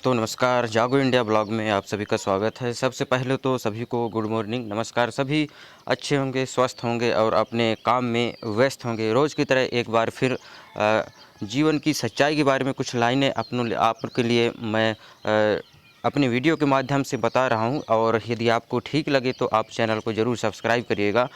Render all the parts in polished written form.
दोस्तों नमस्कार। जागो इंडिया ब्लॉग में आप सभी का स्वागत है। सबसे पहले तो सभी को गुड मॉर्निंग, नमस्कार। सभी अच्छे होंगे, स्वस्थ होंगे और अपने काम में व्यस्त होंगे। रोज़ की तरह एक बार फिर जीवन की सच्चाई के बारे में कुछ लाइनें आपके लिए मैं अपनी वीडियो के माध्यम से बता रहा हूं, और यदि आपको ठीक लगे तो आप चैनल को ज़रूर सब्सक्राइब करिएगा।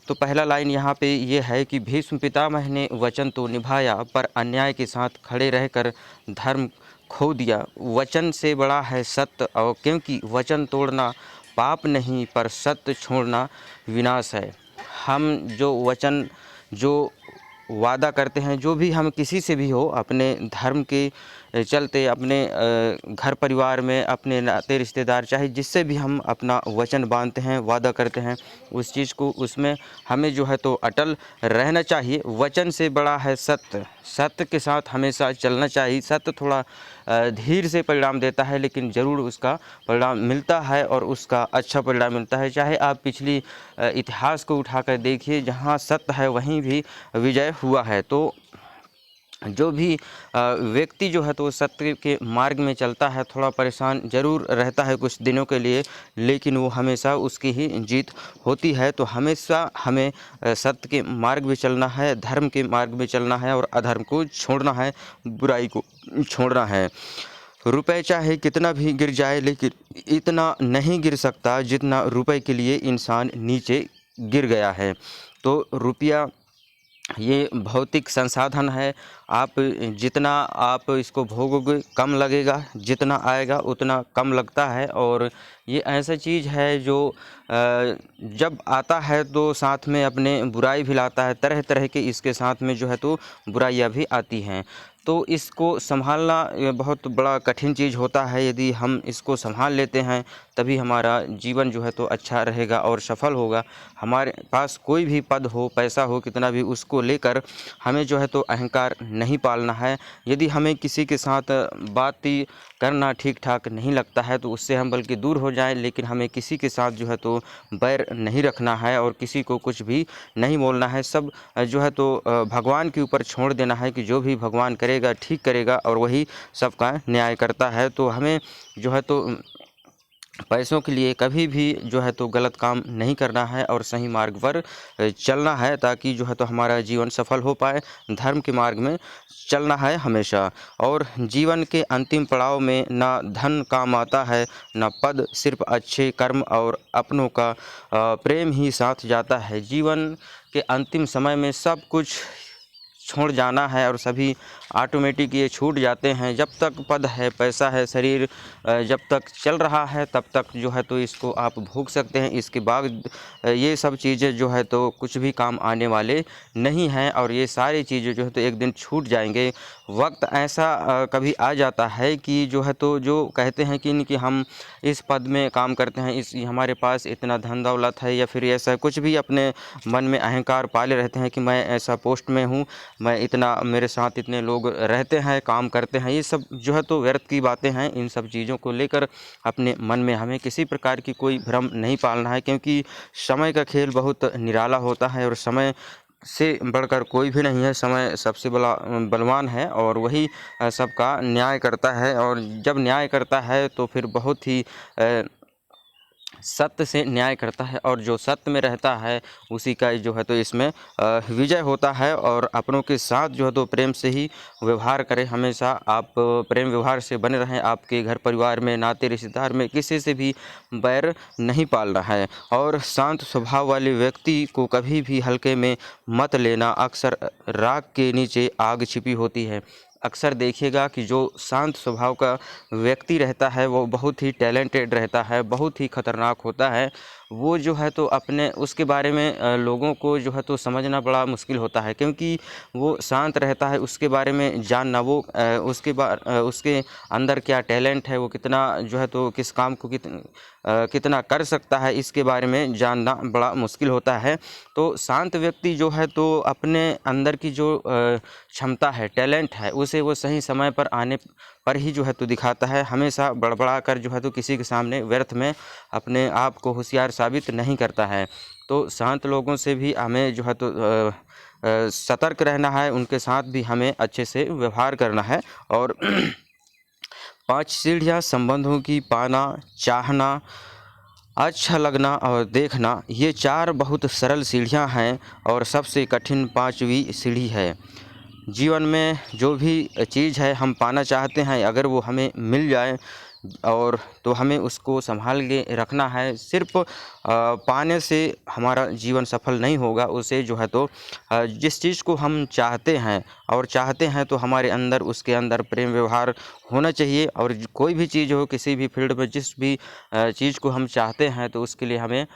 तो पहला लाइन यहाँ पे ये है कि भीष्म पितामह ने वचन तो निभाया, पर अन्याय के साथ खड़े रहकर धर्म खो दिया। वचन से बड़ा है सत्य, और क्योंकि वचन तोड़ना पाप नहीं पर सत्य छोड़ना विनाश है। हम जो वचन, जो वादा करते हैं, जो भी हम किसी से भी हो, अपने धर्म के चलते, अपने घर परिवार में, अपने नाते रिश्तेदार, चाहे जिससे भी हम अपना वचन बांधते हैं, वादा करते हैं, उस चीज़ को, उसमें हमें जो है तो अटल रहना चाहिए। वचन से बड़ा है सत्य, सत्य के साथ हमेशा चलना चाहिए। सत्य थोड़ा धीरे से परिणाम देता है, लेकिन ज़रूर उसका परिणाम मिलता है और उसका अच्छा परिणाम मिलता है। चाहे आप पिछली इतिहास को उठाकर देखिए, जहाँ सत्य है वहीं भी विजय हुआ है। तो जो भी व्यक्ति जो है तो सत्य के मार्ग में चलता है, थोड़ा परेशान ज़रूर रहता है कुछ दिनों के लिए, लेकिन वो हमेशा उसकी ही जीत होती है। तो हमेशा हमें सत्य के मार्ग में चलना है, धर्म के मार्ग में चलना है और अधर्म को छोड़ना है, बुराई को छोड़ना है। रुपए चाहे कितना भी गिर जाए, लेकिन इतना नहीं गिर सकता जितना रुपए के लिए इंसान नीचे गिर गया है। तो रुपया ये भौतिक संसाधन है। आप जितना आप इसको भोगोगे कम लगेगा, जितना आएगा उतना कम लगता है। और ये ऐसा चीज़ है जो जब आता है तो साथ में अपने बुराई भी लाता है। तरह तरह के इसके साथ में जो है तो बुराइयां भी आती हैं। तो इसको संभालना ये बहुत बड़ा कठिन चीज़ होता है। यदि हम इसको संभाल लेते हैं तभी हमारा जीवन जो है तो अच्छा रहेगा और सफल होगा। हमारे पास कोई भी पद हो, पैसा हो, कितना भी, उसको लेकर हमें जो है तो अहंकार नहीं पालना है। यदि हमें किसी के साथ बात करना ठीक ठाक नहीं लगता है तो उससे हम बल्कि दूर हो जाएं, लेकिन हमें किसी के साथ जो है तो बैर नहीं रखना है और किसी को कुछ भी नहीं बोलना है। सब जो है तो भगवान के ऊपर छोड़ देना है कि जो भी भगवान करेगा ठीक करेगा, और वही सबका न्याय करता है। तो हमें जो है तो पैसों के लिए कभी भी जो है तो गलत काम नहीं करना है और सही मार्ग पर चलना है, ताकि जो है तो हमारा जीवन सफल हो पाए। धर्म के मार्ग में चलना है हमेशा। और जीवन के अंतिम पड़ाव में ना धन काम आता है, ना पद, सिर्फ अच्छे कर्म और अपनों का प्रेम ही साथ जाता है। जीवन के अंतिम समय में सब कुछ छोड़ जाना है और सभी ऑटोमेटिक ये छूट जाते हैं। जब तक पद है, पैसा है, शरीर जब तक चल रहा है तब तक जो है तो इसको आप भोग सकते हैं। इसके बाद ये सब चीज़ें जो है तो कुछ भी काम आने वाले नहीं हैं, और ये सारी चीज़ें जो है तो एक दिन छूट जाएंगे। वक्त ऐसा कभी आ जाता है कि जो है तो जो कहते हैं कि हम इस पद में काम करते हैं, इस हमारे पास इतना धन दौलत है, या फिर ऐसा कुछ भी अपने मन में अहंकार पाले रहते हैं कि मैं ऐसा पोस्ट में हूँ, मैं इतना, मेरे साथ इतने लोग रहते हैं, काम करते हैं। ये सब जो है तो व्यर्थ की बातें हैं। इन सब चीज़ों को लेकर अपने मन में हमें किसी प्रकार की कोई भ्रम नहीं पालना है, क्योंकि समय का खेल बहुत निराला होता है और समय से बढ़कर कोई भी नहीं है। समय सबसे बड़ा बलवान है और वही सबका न्याय करता है। और जब न्याय करता है तो फिर बहुत ही सत्य से न्याय करता है, और जो सत्य में रहता है उसी का जो है तो इसमें विजय होता है। और अपनों के साथ जो है तो प्रेम से ही व्यवहार करें। हमेशा आप प्रेम व्यवहार से बने रहें। आपके घर परिवार में, नाते रिश्तेदार में किसी से भी बैर नहीं पालना है। और शांत स्वभाव वाले व्यक्ति को कभी भी हल्के में मत लेना। अक्सर राग के नीचे आग छिपी होती है। अक्सर देखिएगा कि जो शांत स्वभाव का व्यक्ति रहता है वो बहुत ही टैलेंटेड रहता है, बहुत ही खतरनाक होता है। वो जो है तो अपने, उसके बारे में लोगों को जो है तो समझना बड़ा मुश्किल होता है, क्योंकि वो शांत रहता है। उसके बारे में जानना, वो उसके अंदर क्या टैलेंट है, वो कितना जो है तो किस काम को कितना कर सकता है, इसके बारे में जानना बड़ा मुश्किल होता है। तो शांत व्यक्ति जो है तो अपने अंदर की जो क्षमता है, टैलेंट है, उसे वो सही समय पर आने पर ही जो है तो दिखाता है। हमेशा बड़बड़ा कर जो है तो किसी के सामने व्यर्थ में अपने आप को होशियार साबित नहीं करता है। तो शांत लोगों से भी हमें जो है तो सतर्क रहना है, उनके साथ भी हमें अच्छे से व्यवहार करना है। और 5 सीढ़ियाँ संबंधों की पाना, चाहना, अच्छा लगना और देखना, ये 4 बहुत सरल सीढ़ियाँ हैं और सबसे कठिन 5वीं सीढ़ी है। जीवन में जो भी चीज़ है हम पाना चाहते हैं, अगर वो हमें मिल जाए और तो हमें उसको संभाल के रखना है। सिर्फ पाने से हमारा जीवन सफल नहीं होगा। उसे जो है तो जिस चीज़ को हम चाहते हैं और चाहते हैं तो हमारे अंदर उसके अंदर प्रेम व्यवहार होना चाहिए। और कोई भी चीज़ हो, किसी भी फील्ड में जिस भी चीज़ को हम चाहते हैं तो उसके लिए हमें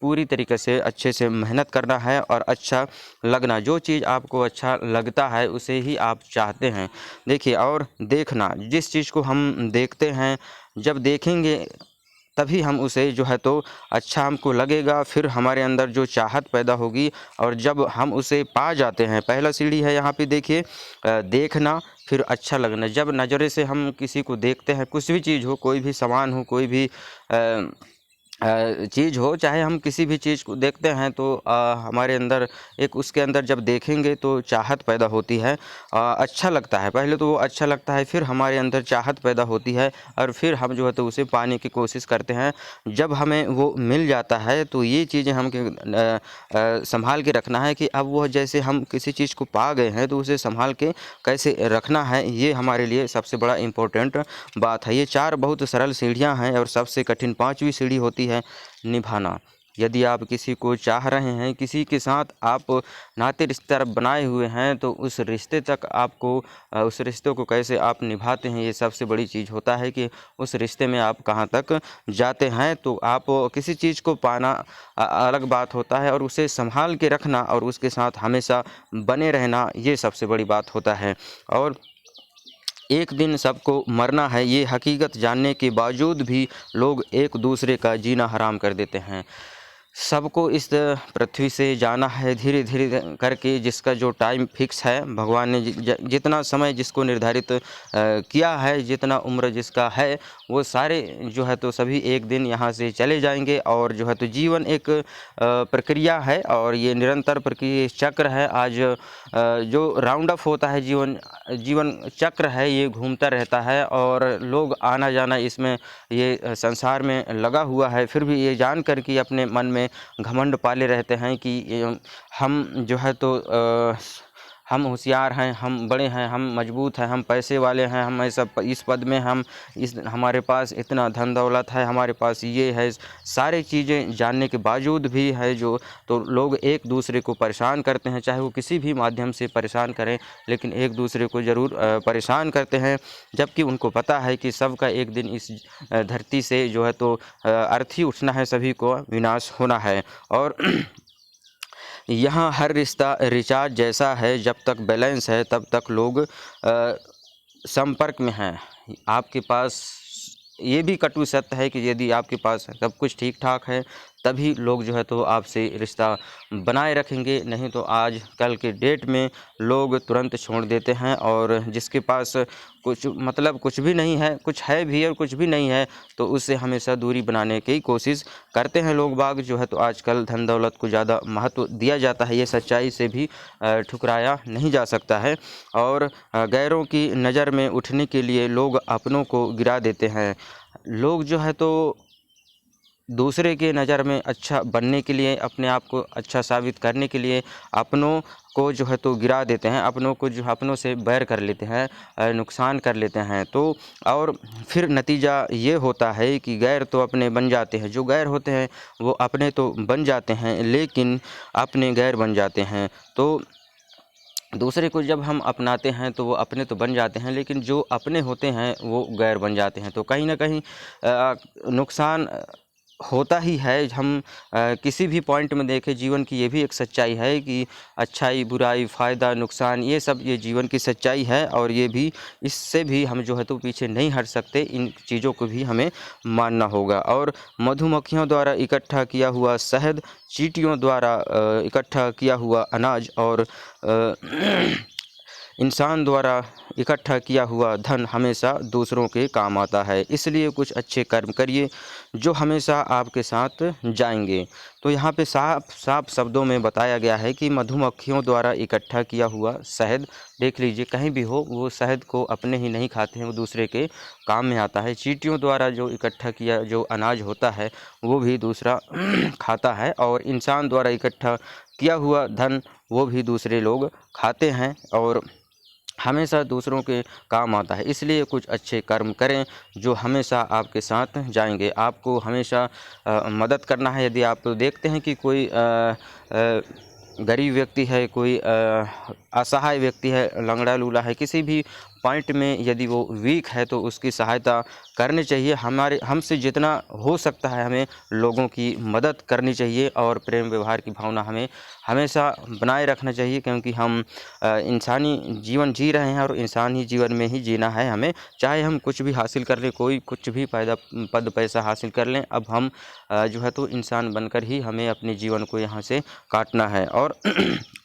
पूरी तरीके से अच्छे से मेहनत करना है और अच्छा लगना। जो चीज़ आपको अच्छा लगता है उसे ही आप चाहते हैं। देखिए, और देखना, जिस चीज़ को हम देखते हैं, जब देखेंगे तभी हम उसे जो है तो अच्छा हमको लगेगा, फिर हमारे अंदर जो चाहत पैदा होगी। और जब हम उसे पा जाते हैं, पहला सीढ़ी है यहाँ पे देखिए देखना, फिर अच्छा लगना। जब नज़रे से हम किसी को देखते हैं, कुछ भी चीज़ हो, कोई भी सामान हो, कोई भी चीज़ हो, चाहे हम किसी भी चीज़ को देखते हैं तो हमारे अंदर एक उसके अंदर जब देखेंगे तो चाहत पैदा होती है। अच्छा लगता है, पहले तो वो अच्छा लगता है, फिर हमारे अंदर चाहत पैदा होती है और फिर हम जो है तो उसे पाने की कोशिश करते हैं। जब हमें वो मिल जाता है तो ये चीज़ें हम संभाल के रखना है कि अब वो जैसे हम किसी चीज़ को पा गए हैं तो उसे संभाल के कैसे रखना है, ये हमारे लिए सबसे बड़ा इम्पोर्टेंट बात है। ये 4 बहुत सरल सीढ़ियाँ हैं और सबसे कठिन 5वीं सीढ़ी होती है निभाना। यदि आप किसी को चाह रहे हैं, किसी के साथ आप नाते रिश्ते बनाए हुए हैं, तो उस रिश्ते तक आपको उस रिश्ते को कैसे आप निभाते हैं, ये सबसे बड़ी चीज़ होता है कि उस रिश्ते में आप कहाँ तक जाते हैं। तो आप किसी चीज़ को पाना अलग बात होता है और उसे संभाल के रखना और उसके साथ हमेशा बने रहना, ये सबसे बड़ी बात होता है। और एक दिन सबको मरना है, ये हकीकत जानने के बावजूद भी लोग एक दूसरे का जीना हराम कर देते हैं। सबको इस पृथ्वी से जाना है धीरे धीरे करके, जिसका जो टाइम फिक्स है, भगवान ने जितना समय जिसको निर्धारित किया है, जितना उम्र जिसका है, वो सारे जो है तो सभी एक दिन यहाँ से चले जाएंगे। और जो है तो जीवन एक प्रक्रिया है और ये निरंतर प्रक्रिया चक्र है। आज जो राउंड अप होता है, जीवन चक्र है, ये घूमता रहता है और लोग आना जाना इसमें ये संसार में लगा हुआ है। फिर भी ये जान कर कि अपने मन में घमंड पाले रहते हैं कि हम जो है तो हम होशियार हैं, हम बड़े हैं, हम मजबूत हैं, हम पैसे वाले हैं, हम ऐसा इस पद में, हम इस हमारे पास इतना धन दौलत है, हमारे पास ये है। सारी चीज़ें जानने के बावजूद भी है जो तो लोग एक दूसरे को परेशान करते हैं, चाहे वो किसी भी माध्यम से परेशान करें, लेकिन एक दूसरे को ज़रूर परेशान करते हैं। जबकि उनको पता है कि सबका एक दिन इस धरती से जो है तो अर्थी उठना है, सभी को विनाश होना है। और यहाँ हर रिश्ता रिचार्ज जैसा है, जब तक बैलेंस है तब तक लोग संपर्क में हैं। आपके पास ये भी कटु सत्य है कि यदि आपके पास सब कुछ ठीक ठाक है तभी लोग जो है तो आपसे रिश्ता बनाए रखेंगे, नहीं तो आज कल के डेट में लोग तुरंत छोड़ देते हैं। और जिसके पास कुछ मतलब कुछ भी नहीं है, कुछ है भी और कुछ भी नहीं है, तो उससे हमेशा दूरी बनाने की कोशिश करते हैं लोग बाग। जो है तो आजकल धन दौलत को ज़्यादा महत्व दिया जाता है, ये सच्चाई से भी ठुकराया नहीं जा सकता है। और गैरों की नज़र में उठने के लिए लोग अपनों को गिरा देते हैं। लोग जो है तो दूसरे के नज़र में अच्छा बनने के लिए, अपने आप को अच्छा साबित करने के लिए अपनों को जो है तो गिरा देते हैं, अपनों को जो अपनों से बैर कर लेते हैं, नुकसान कर लेते हैं। तो और फिर नतीजा ये होता है कि गैर तो अपने बन जाते हैं, जो गैर होते हैं वो अपने तो बन जाते हैं लेकिन अपने गैर बन जाते हैं। तो दूसरे को जब हम अपनाते हैं तो वो अपने तो बन जाते हैं, लेकिन जो अपने होते हैं वो गैर बन जाते हैं। तो कहीं ना कहीं नुकसान होता ही है। हम किसी भी पॉइंट में देखें, जीवन की ये भी एक सच्चाई है कि अच्छाई बुराई फ़ायदा नुकसान, ये सब ये जीवन की सच्चाई है। और ये भी इससे भी हम जो है तो पीछे नहीं हट सकते, इन चीज़ों को भी हमें मानना होगा। और मधुमक्खियों द्वारा इकट्ठा किया हुआ शहद, चींटियों द्वारा इकट्ठा किया हुआ अनाज और इंसान द्वारा इकट्ठा किया हुआ धन हमेशा दूसरों के काम आता है, इसलिए कुछ अच्छे कर्म करिए जो हमेशा आपके साथ जाएंगे। तो यहाँ पे साफ साफ शब्दों में बताया गया है कि मधुमक्खियों द्वारा इकट्ठा किया हुआ शहद, देख लीजिए कहीं भी हो, वो शहद को अपने ही नहीं खाते हैं, वो दूसरे के काम में आता है। चींटियों द्वारा जो इकट्ठा किया जो अनाज होता है वो भी दूसरा खाता है, और इंसान द्वारा इकट्ठा किया हुआ धन वो भी दूसरे लोग खाते हैं और हमेशा दूसरों के काम आता है। इसलिए कुछ अच्छे कर्म करें जो हमेशा आपके साथ जाएंगे। आपको हमेशा मदद करना है। यदि आप देखते हैं कि कोई गरीब व्यक्ति है, कोई असहाय व्यक्ति है, लंगड़ा लूला है, किसी भी पॉइंट में यदि वो वीक है तो उसकी सहायता करनी चाहिए। हमसे जितना हो सकता है हमें लोगों की मदद करनी चाहिए, और प्रेम व्यवहार की भावना हमें हमेशा बनाए रखना चाहिए, क्योंकि हम इंसानी जीवन जी रहे हैं और इंसानी जीवन में ही जीना है हमें। चाहे हम कुछ भी हासिल कर लें, कोई कुछ भी पद पैसा हासिल कर लें, अब हम जो है तो इंसान बनकर ही हमें अपने जीवन को यहाँ से काटना है। और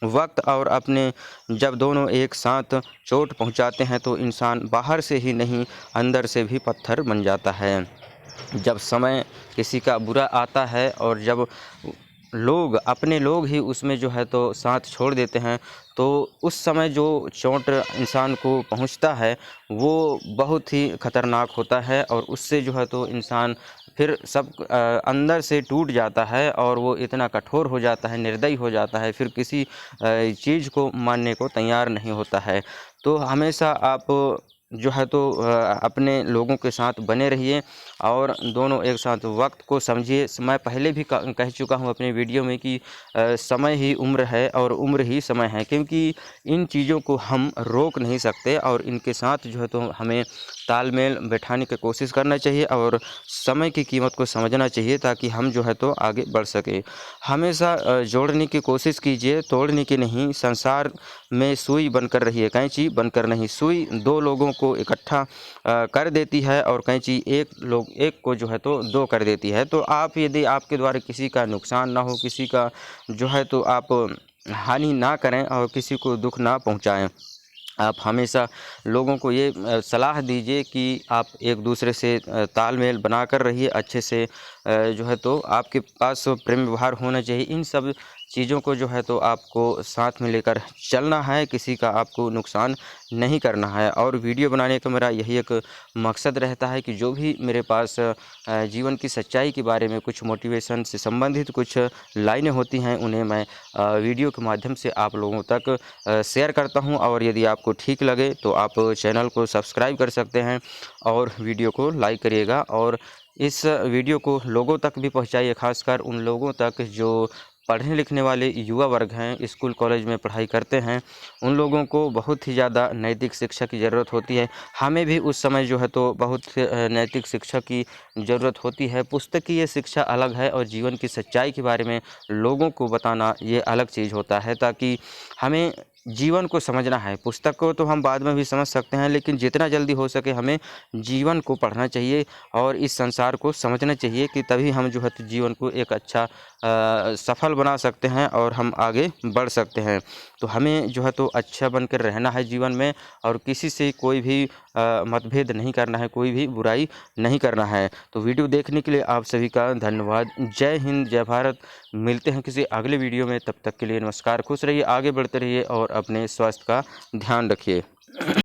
वक्त और अपने जब दोनों एक साथ चोट पहुँचाते हैं तो इंसान बाहर से ही नहीं अंदर से भी पत्थर बन जाता है। जब समय किसी का बुरा आता है और जब लोग अपने लोग ही उसमें जो है तो साथ छोड़ देते हैं, तो उस समय जो चोट इंसान को पहुंचता है वो बहुत ही खतरनाक होता है, और उससे जो है तो इंसान फिर सब अंदर से टूट जाता है, और वो इतना कठोर हो जाता है, निर्दयी हो जाता है, फिर किसी चीज़ को मानने को तैयार नहीं होता है। तो हमेशा आप जो है तो अपने लोगों के साथ बने रहिए और दोनों एक साथ वक्त को समझिए। मैं पहले भी कह चुका हूँ अपने वीडियो में कि समय ही उम्र है और उम्र ही समय है, क्योंकि इन चीज़ों को हम रोक नहीं सकते, और इनके साथ जो है तो हमें तालमेल बैठाने की कोशिश करना चाहिए और समय की कीमत को समझना चाहिए, ताकि हम जो है तो आगे बढ़ सके। हमेशा जोड़ने की कोशिश कीजिए, तोड़ने की नहीं। संसार में सुई बनकर रहिए, कैंची बनकर नहीं। सुई दो लोगों को इकट्ठा कर देती है, और कैंची एक को जो है तो दो कर देती है। तो आप यदि आपके द्वारा किसी का नुकसान ना हो, किसी का जो है तो आप हानि ना करें और किसी को दुख ना पहुंचाएं। आप हमेशा लोगों को ये सलाह दीजिए कि आप एक दूसरे से तालमेल बनाकर रहिए, अच्छे से जो है तो आपके पास प्रेम व्यवहार होना चाहिए। इन सब चीज़ों को जो है तो आपको साथ में लेकर चलना है, किसी का आपको नुकसान नहीं करना है। और वीडियो बनाने का मेरा यही एक मकसद रहता है कि जो भी मेरे पास जीवन की सच्चाई के बारे में कुछ मोटिवेशन से संबंधित कुछ लाइनें होती हैं, उन्हें मैं वीडियो के माध्यम से आप लोगों तक शेयर करता हूं। और यदि आपको ठीक लगे तो आप चैनल को सब्सक्राइब कर सकते हैं और वीडियो को लाइक करिएगा, और इस वीडियो को लोगों तक भी पहुंचाइए, खासकर उन लोगों तक जो पढ़ने लिखने वाले युवा वर्ग हैं, स्कूल कॉलेज में पढ़ाई करते हैं। उन लोगों को बहुत ही ज़्यादा नैतिक शिक्षा की ज़रूरत होती है। हमें भी उस समय जो है तो बहुत नैतिक शिक्षा की ज़रूरत होती है। पुस्तकीय शिक्षा अलग है और जीवन की सच्चाई के बारे में लोगों को बताना ये अलग चीज़ होता है, ताकि हमें जीवन को समझना है। पुस्तक को तो हम बाद में भी समझ सकते हैं, लेकिन जितना जल्दी हो सके हमें जीवन को पढ़ना चाहिए और इस संसार को समझना चाहिए, कि तभी हम जो है तो जीवन को एक अच्छा सफल बना सकते हैं और हम आगे बढ़ सकते हैं। तो हमें जो है तो अच्छा बनकर रहना है जीवन में, और किसी से कोई भी मतभेद नहीं करना है, कोई भी बुराई नहीं करना है। तो वीडियो देखने के लिए आप सभी का धन्यवाद। जय हिंद, जय भारत। मिलते हैं किसी अगले वीडियो में, तब तक के लिए नमस्कार। खुश रहिए, आगे बढ़ते रहिए और अपने स्वास्थ्य का ध्यान रखिए।